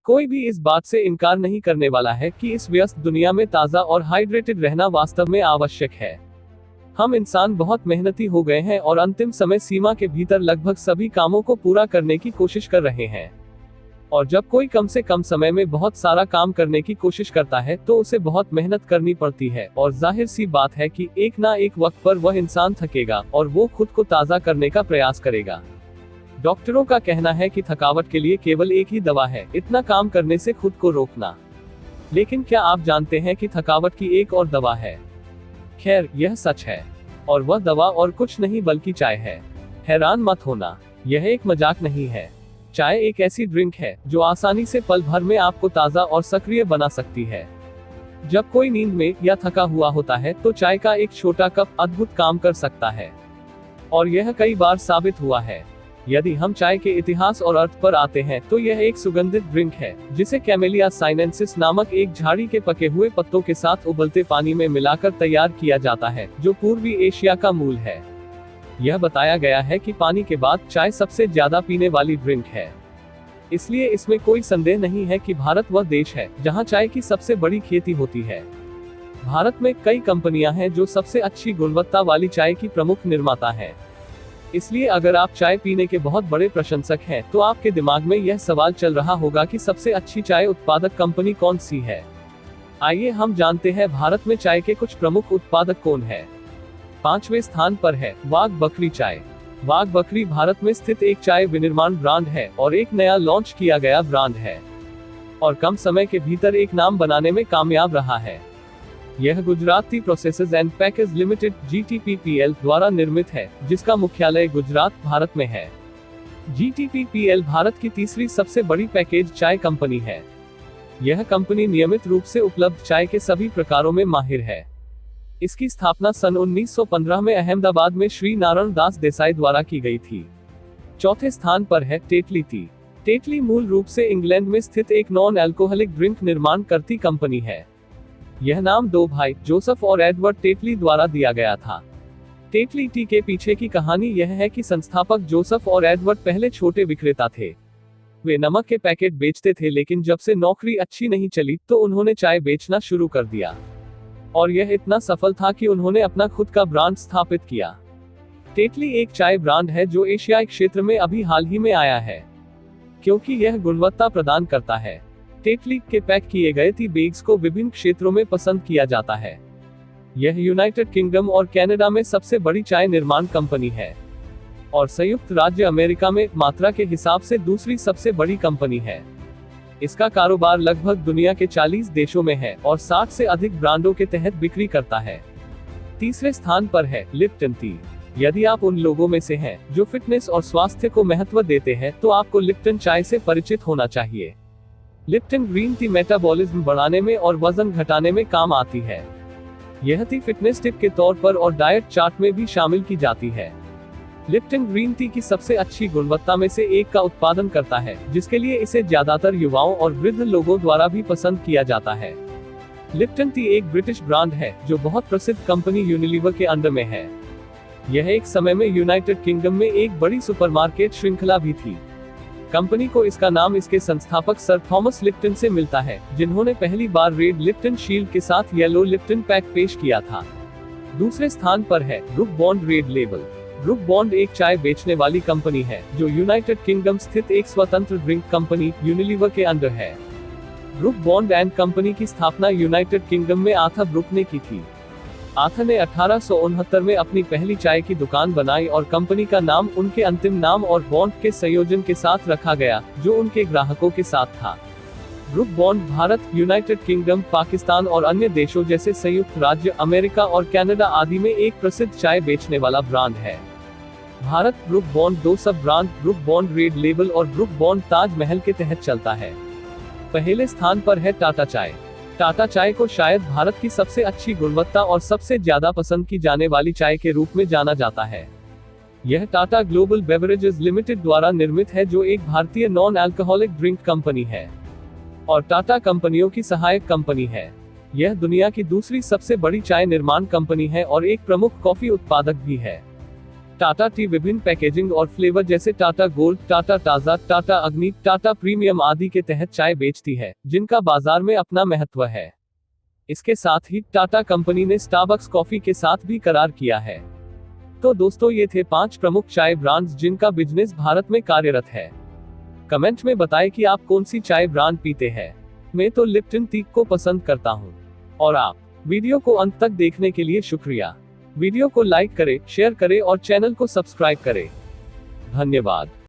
कोई भी इस बात से इनकार नहीं करने वाला है कि इस व्यस्त दुनिया में ताज़ा और हाइड्रेटेड रहना वास्तव में आवश्यक है। हम इंसान बहुत मेहनती हो गए हैं और अंतिम समय सीमा के भीतर लगभग सभी कामों को पूरा करने की कोशिश कर रहे हैं। और जब कोई कम से कम समय में बहुत सारा काम करने की कोशिश करता है तो उसे बहुत मेहनत करनी पड़ती है, और जाहिर सी बात है कि एक ना एक वक्त पर वह इंसान थकेगा और वो खुद को ताज़ा करने का प्रयास करेगा। डॉक्टरों का कहना है कि थकावट के लिए केवल एक ही दवा है, इतना काम करने से खुद को रोकना। लेकिन क्या आप जानते हैं कि थकावट की एक और दवा है? खैर, यह सच है, और वह दवा और कुछ नहीं बल्कि चाय है। हैरान मत होना, यह एक मजाक नहीं है। चाय एक ऐसी ड्रिंक है जो आसानी से पल भर में आपको ताज़ा और सक्रिय बना सकती है। जब कोई नींद में या थका हुआ होता है तो चाय का एक छोटा कप अद्भुत काम कर सकता है, और यह कई बार साबित हुआ है। यदि हम चाय के इतिहास और अर्थ पर आते हैं तो यह एक सुगंधित ड्रिंक है जिसे कैमेलिया साइनेंसिस नामक एक झाड़ी के पके हुए पत्तों के साथ उबलते पानी में मिलाकर तैयार किया जाता है, जो पूर्वी एशिया का मूल है। यह बताया गया है कि पानी के बाद चाय सबसे ज्यादा पीने वाली ड्रिंक है, इसलिए इसमें कोई संदेह नहीं है कि भारत वह देश है जहां चाय की सबसे बड़ी खेती होती है। भारत में कई कंपनियां हैं जो सबसे अच्छी गुणवत्ता वाली चाय की प्रमुख निर्माता हैं। इसलिए अगर आप चाय पीने के बहुत बड़े प्रशंसक हैं तो आपके दिमाग में यह सवाल चल रहा होगा कि सबसे अच्छी चाय उत्पादक कंपनी कौन सी है। आइए हम जानते हैं भारत में चाय के कुछ प्रमुख उत्पादक कौन है। 5वें स्थान पर है वाघ बकरी चाय। वाघ बकरी भारत में स्थित एक चाय विनिर्माण ब्रांड है और एक नया लॉन्च किया गया ब्रांड है, और कम समय के भीतर एक नाम बनाने में कामयाब रहा है। यह Gujarat T processes and package limited GTPPL द्वारा निर्मित है, जिसका मुख्यालय गुजरात, भारत में है। GTPPL भारत की तीसरी सबसे बड़ी पैकेज चाय कंपनी है। यह कंपनी नियमित रूप से उपलब्ध चाय के सभी प्रकारों में माहिर है। इसकी स्थापना सन 1915 में अहमदाबाद में श्री नारायण दास देसाई द्वारा की गई थी। 4थे स्थान पर है टेटली टी। टेटली मूल रूप से इंग्लैंड में स्थित एक नॉन अल्कोहलिक ड्रिंक निर्माण करती कंपनी है। यह नाम दो भाई जोसेफ और एडवर्ड टेटली द्वारा दिया गया था। टेटली टी के पीछे की कहानी यह है कि संस्थापक जोसेफ और एडवर्ड पहले छोटे विक्रेता थे। वे नमक के पैकेट बेचते थे, लेकिन जब से नौकरी अच्छी नहीं चली तो उन्होंने चाय बेचना शुरू कर दिया, और यह इतना सफल था कि उन्होंने अपना खुद का ब्रांड स्थापित किया। टेटली एक चाय ब्रांड है जो एशियाई क्षेत्र में अभी हाल ही में आया है, क्योंकि यह गुणवत्ता प्रदान करता है। टेटली के पैक किए गए टी बैग्स को विभिन्न क्षेत्रों में पसंद किया जाता है। यह यूनाइटेड किंगडम और कनाडा में सबसे बड़ी चाय निर्माण कंपनी है, और संयुक्त राज्य अमेरिका में मात्रा के हिसाब से दूसरी सबसे बड़ी कंपनी है। इसका कारोबार लगभग दुनिया के 40 देशों में है और 60 से अधिक ब्रांडों के तहत बिक्री करता है। तीसरे स्थान पर है लिप्टन टी। यदि आप उन लोगों में से हैं जो फिटनेस और स्वास्थ्य को महत्व देते हैं तो आपको लिप्टन चाय से परिचित होना चाहिए। लिप्टन ग्रीन टी मेटाबॉलिज्म बढ़ाने में और वजन घटाने में काम आती है। यह टी फिटनेस टिप के तौर पर और डाइट चार्ट में भी शामिल की जाती है। लिप्टन ग्रीन टी की सबसे अच्छी गुणवत्ता में से एक का उत्पादन करता है, जिसके लिए इसे ज्यादातर युवाओं और वृद्ध लोगों द्वारा भी पसंद किया जाता है। लिप्टन टी एक ब्रिटिश ब्रांड है जो बहुत प्रसिद्ध कंपनी यूनिलीवर के अंडर में है। यह एक समय में यूनाइटेड किंगडम में एक बड़ी सुपरमार्केट श्रृंखला भी थी। कंपनी को इसका नाम इसके संस्थापक सर थॉमस लिप्टन से मिलता है, जिन्होंने पहली बार रेड लिप्टन शील्ड के साथ येलो लिप्टन पैक पेश किया था। दूसरे स्थान पर है book bond red label. Book bond एक चाय बेचने वाली कंपनी है जो यूनाइटेड किंगडम स्थित एक स्वतंत्र ड्रिंक कंपनी यूनिलीवर के अंडर है। ब्रुक बॉन्ड एंड कंपनी की स्थापना यूनाइटेड किंगडम में आर्थर ब्रुक ने की थी। आर्थर ने 1869 में अपनी पहली चाय की दुकान बनाई और कंपनी का नाम उनके अंतिम नाम और बॉन्ड के संयोजन के साथ रखा गया, जो उनके ग्राहकों के साथ था। Book bond Bharat, United kingdom, Pakistan और अन्य देशों जैसे संयुक्त राज्य अमेरिका और कनाडा आदि में एक प्रसिद्ध चाय बेचने वाला ब्रांड है। भारत ब्रुक बॉन्ड दो सब brand book bond red label और ब्रुक बॉन्ड ताज महल के तहत चलता है। पहले स्थान पर है टाटा चाय। टाटा चाय को शायद भारत की सबसे अच्छी गुणवत्ता और सबसे ज्यादा पसंद की जाने वाली चाय के रूप में जाना जाता है। यह टाटा ग्लोबल बेवरेजेस लिमिटेड द्वारा निर्मित है, जो एक भारतीय नॉन अल्कोहलिक ड्रिंक कंपनी है और टाटा कंपनियों की सहायक कंपनी है। यह दुनिया की दूसरी सबसे बड़ी चाय निर्माण कंपनी है और एक प्रमुख कॉफी उत्पादक भी है। टाटा टी विभिन्न पैकेजिंग और फ्लेवर जैसे टाटा गोल्ड, टाटा ताजा, टाटा अग्नि, टाटा प्रीमियम आदि के तहत चाय बेचती है, जिनका बाजार में अपना महत्व है। इसके साथ ही टाटा कंपनी ने स्टारबक्स कॉफी के साथ भी करार किया है। तो दोस्तों, ये थे 5 प्रमुख चाय ब्रांड्स जिनका बिजनेस भारत में कार्यरत है। कमेंट में बताएं कि आप कौन सी चाय ब्रांड पीते हैं। मैं तो लिप्टन टी को पसंद करता हूं। और आप। वीडियो को अंत तक देखने के लिए शुक्रिया। वीडियो को लाइक करें, शेयर करें और चैनल को सब्सक्राइब करें। धन्यवाद।